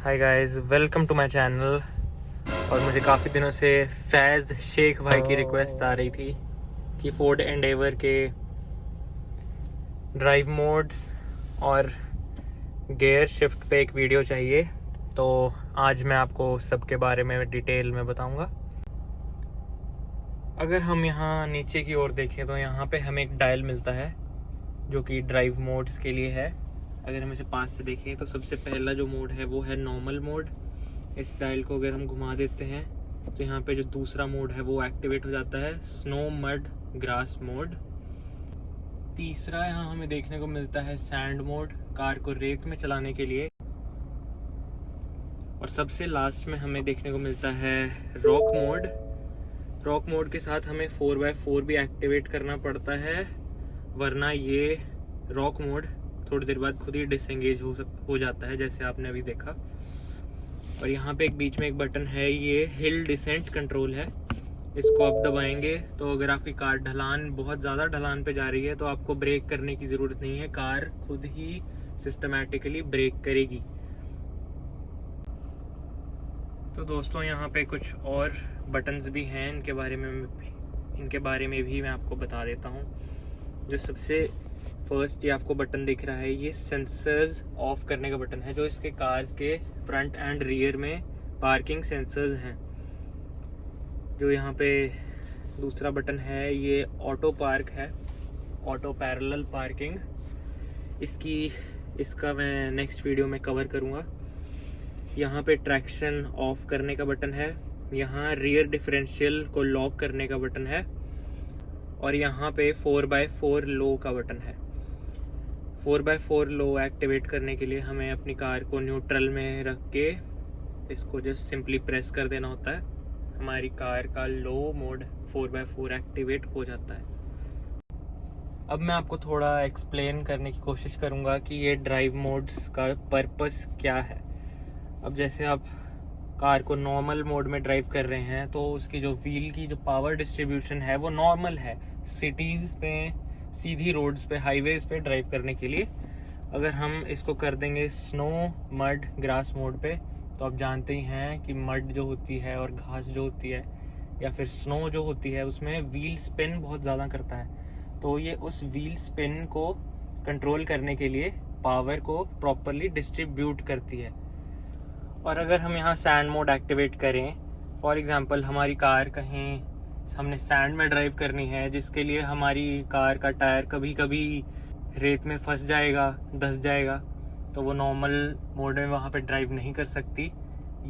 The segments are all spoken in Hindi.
Hi guys, welcome to my channel. और मुझे काफ़ी दिनों से फैज़ शेख भाई की रिक्वेस्ट आ रही थी कि फोर्ड एंडेवर के ड्राइव मोड्स और गियर शिफ्ट पे एक वीडियो चाहिए। तो आज मैं आपको सबके बारे में डिटेल में बताऊंगा। अगर हम यहाँ नीचे की ओर देखें तो यहाँ पे हमें एक डायल मिलता है जो कि ड्राइव मोड्स के लिए है। अगर हम इसे पास से देखें तो सबसे पहला जो मोड है वो है नॉर्मल मोड। इस डायल को अगर हम घुमा देते हैं तो यहाँ पे जो दूसरा मोड है वो एक्टिवेट हो जाता है, स्नो मड ग्रास मोड। तीसरा यहाँ हमें देखने को मिलता है सैंड मोड, कार को रेत में चलाने के लिए। और सबसे लास्ट में हमें देखने को मिलता है रॉक मोड। रॉक मोड के साथ हमें 4x4 भी एक्टिवेट करना पड़ता है, वरना ये रॉक मोड थोड़ी देर बाद खुद ही डिसएंगेज हो जाता है, जैसे आपने अभी देखा। और यहाँ पे एक बीच में एक बटन है, ये हिल डिसेंट कंट्रोल है। इसको आप दबाएंगे तो अगर आपकी कार बहुत ज़्यादा ढलान पे जा रही है तो आपको ब्रेक करने की ज़रूरत नहीं है, कार खुद ही सिस्टमैटिकली ब्रेक करेगी। तो दोस्तों यहाँ पे कुछ और बटन्स भी हैं, इनके बारे में भी मैं आपको बता देता हूँ। जो सबसे फर्स्ट ये आपको बटन दिख रहा है, ये सेंसर्स ऑफ करने का बटन है, जो इसके कार्स के फ्रंट एंड रियर में पार्किंग सेंसर्स हैं। जो यहाँ पे दूसरा बटन है ये ऑटो पार्क है, ऑटो पैरेलल पार्किंग। इसका मैं नेक्स्ट वीडियो में कवर करूँगा। यहाँ पे ट्रैक्शन ऑफ करने का बटन है, यहाँ रियर डिफरेंशियल को लॉक करने का बटन है, और यहाँ पे 4x4 लो का बटन है। 4x4 लो एक्टिवेट करने के लिए हमें अपनी कार को न्यूट्रल में रख के इसको जस्ट सिंपली प्रेस कर देना होता है। हमारी कार का लो मोड 4x4 एक्टिवेट हो जाता है। अब मैं आपको थोड़ा एक्सप्लेन करने की कोशिश करूँगा कि ये ड्राइव मोड्स का पर्पस क्या है। अब जैसे आप कार को नॉर्मल मोड में ड्राइव कर रहे हैं तो उसकी जो व्हील की जो पावर डिस्ट्रीब्यूशन है वो नॉर्मल है सिटीज़ पे, सीधी रोड्स पे, हाईवेज पे ड्राइव करने के लिए। अगर हम इसको कर देंगे स्नो मड ग्रास मोड पे तो आप जानते ही हैं कि मड जो होती है और घास जो होती है या फिर स्नो जो होती है उसमें व्हील स्पिन बहुत ज़्यादा करता है। तो ये उस व्हील स्पिन को कंट्रोल करने के लिए पावर को प्रॉपरली डिस्ट्रीब्यूट करती है। और अगर हम यहाँ सैंड मोड एक्टिवेट करें, फॉर एग्जांपल हमारी कार कहीं हमने सैंड में ड्राइव करनी है, जिसके लिए हमारी कार का टायर कभी कभी रेत में फंस जाएगा, धंस जाएगा, तो वो नॉर्मल मोड में वहाँ पे ड्राइव नहीं कर सकती।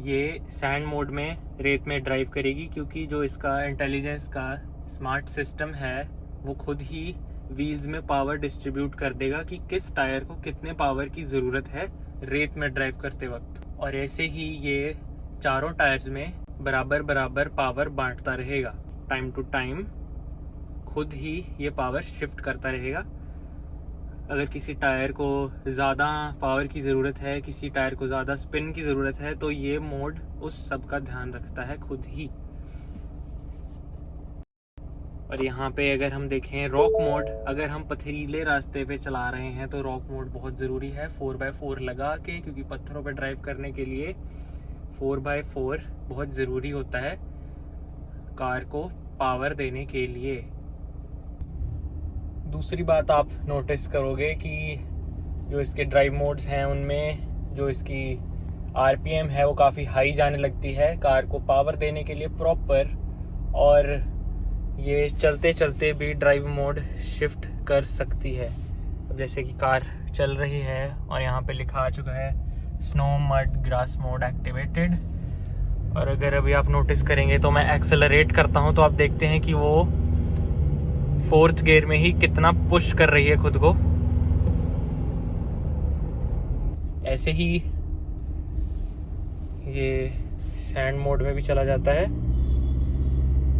ये सैंड मोड में रेत में ड्राइव करेगी, क्योंकि जो इसका इंटेलिजेंस का स्मार्ट सिस्टम है वो खुद ही व्हील्स में पावर डिस्ट्रीब्यूट कर देगा कि किस टायर को कितने पावर की ज़रूरत है रेत में ड्राइव करते वक्त। और ऐसे ही ये चारों टायर्स में बराबर बराबर पावर बांटता रहेगा। टाइम टू टाइम खुद ही ये पावर शिफ्ट करता रहेगा। अगर किसी टायर को ज़्यादा पावर की ज़रूरत है, किसी टायर को ज़्यादा स्पिन की ज़रूरत है, तो ये मोड उस सब का ध्यान रखता है खुद ही। और यहाँ पे अगर हम देखें रॉक मोड, अगर हम पथरीले रास्ते पे चला रहे हैं तो रॉक मोड बहुत ज़रूरी है 4x4 लगा के, क्योंकि पत्थरों पे ड्राइव करने के लिए 4x4 बहुत ज़रूरी होता है कार को पावर देने के लिए। दूसरी बात आप नोटिस करोगे कि जो इसके ड्राइव मोड्स हैं उनमें जो इसकी RPM है वो काफ़ी हाई जाने लगती है कार को पावर देने के लिए प्रॉपर, और ये चलते चलते भी ड्राइव मोड शिफ्ट कर सकती है। अब जैसे कि कार चल रही है और यहाँ पे लिखा आ चुका है snow mud grass mode activated. और अगर अभी आप नोटिस करेंगे तो मैं एक्सेलरेट करता हूँ तो आप देखते हैं कि वो 4th गियर में ही कितना पुश कर रही है खुद को। ऐसे ही ये सैंड मोड में भी चला जाता है।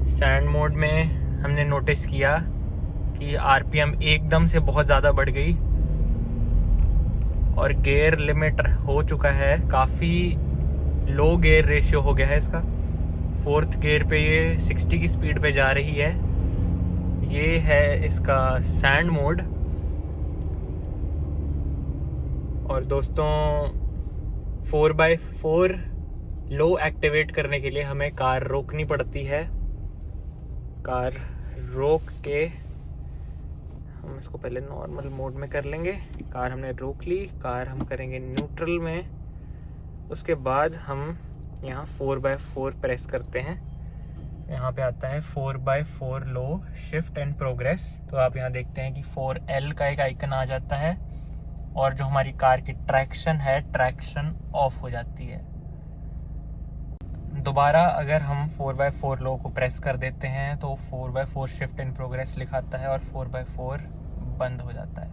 सैंड मोड में हमने नोटिस किया कि RPM एकदम से बहुत ज़्यादा बढ़ गई और गियर लिमिट हो चुका है, काफ़ी लो गियर रेशियो हो गया है इसका। 4th गियर पे ये 60 की स्पीड पे जा रही है। ये है इसका सैंड मोड। और दोस्तों 4x4 लो एक्टिवेट करने के लिए हमें कार रोकनी पड़ती है। कार रोक के हम इसको पहले नॉर्मल मोड में कर लेंगे। कार हमने रोक ली, कार हम करेंगे न्यूट्रल में। उसके बाद हम यहाँ 4x4 प्रेस करते हैं। यहाँ पे आता है 4x4 low shift and progress. तो आप यहाँ देखते हैं कि 4L का एक आइकन आ जाता है और जो हमारी कार की ट्रैक्शन है, ट्रैक्शन ऑफ हो जाती है। दोबारा अगर हम 4x4 लो को प्रेस कर देते हैं तो 4x4 शिफ्ट एंड प्रोग्रेस लिखाता है और 4x4 बंद हो जाता है।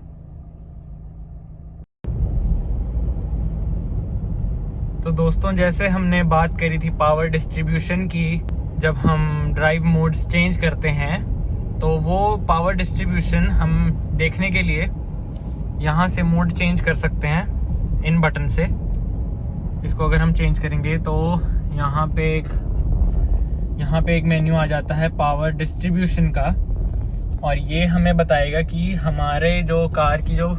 तो दोस्तों, जैसे हमने बात करी थी पावर डिस्ट्रीब्यूशन की, जब हम ड्राइव मोड्स चेंज करते हैं तो वो पावर डिस्ट्रीब्यूशन हम देखने के लिए यहाँ से मोड चेंज कर सकते हैं इन बटन से। इसको अगर हम चेंज करेंगे तो यहाँ पे एक मेन्यू आ जाता है पावर डिस्ट्रीब्यूशन का, और ये हमें बताएगा कि हमारे जो कार की जो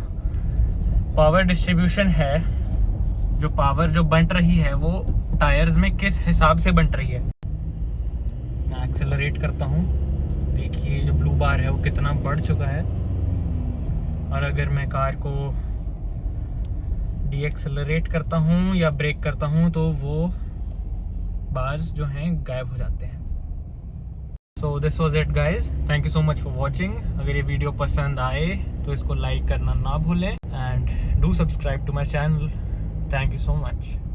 पावर डिस्ट्रीब्यूशन है, जो पावर जो बंट रही है वो टायर्स में किस हिसाब से बंट रही है। मैं एक्सेलरेट करता हूँ, देखिए जो ब्लू बार है वो कितना बढ़ चुका है। और अगर मैं कार को डीएक्सेलरेट करता हूँ या ब्रेक करता हूँ तो वो बार्स जो हैं गायब हो जाते हैं। So this was it guys, thank you so much for watching. अगर ये वीडियो पसंद आए तो इसको लाइक करना ना भूलें and do subscribe to my channel. Thank you so much.